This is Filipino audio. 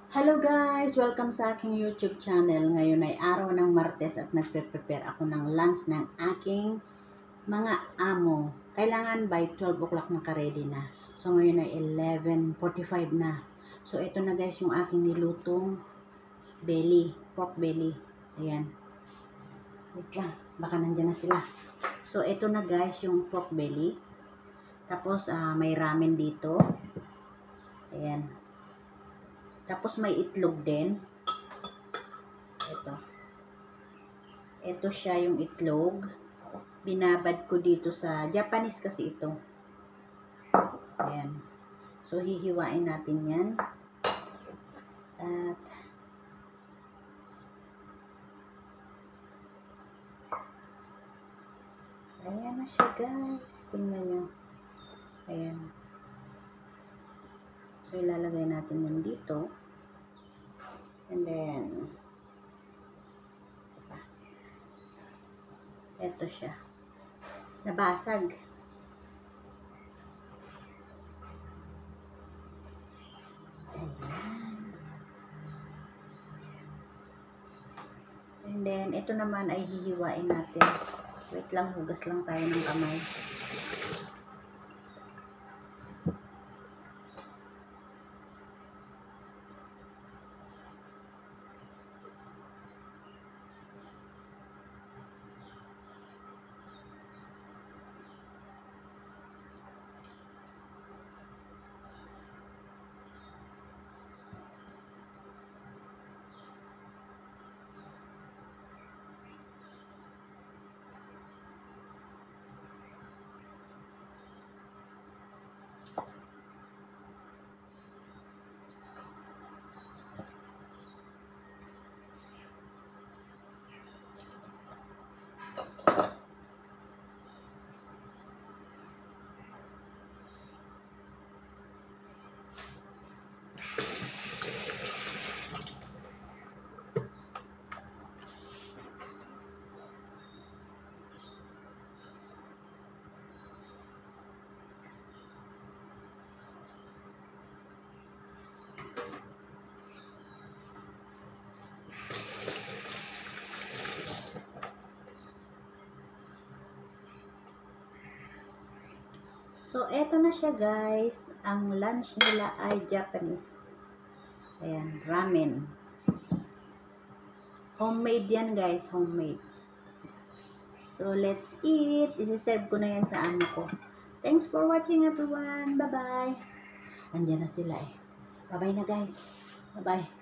Hello guys! Welcome sa aking YouTube channel. Ngayon ay araw ng Martes at nagpe-prepare ako ng lunch ng aking mga amo. Kailangan by 12 o'clock naka-ready na. So ngayon ay 11:45 na. So ito na guys yung aking nilutong belly, pork belly. Ayan. Wait lang, baka nandyan na sila. So ito na guys yung pork belly. Tapos may ramen dito. Ayan. Tapos may itlog din. Ito. Ito siya yung itlog. Binabad ko dito sa Japanese kasi ito. Ayan. So hihiwain natin yan. At ayan na siya guys. Tingnan nyo. Ayan. So ilalagay natin yan dito. And then ito siya. Nabasag. Ayan. And then ito naman ay hihiwain natin. Wait lang, hugas lang tayo ng kamay. So, eto na siya guys. Ang lunch nila ay Japanese. Ayan, ramen. Homemade yan guys, homemade. So, let's eat. Isi-serve ko na yan sa ano ko. Thanks for watching everyone. Bye-bye. Andiyan na sila eh. Bye-bye na guys. Bye-bye.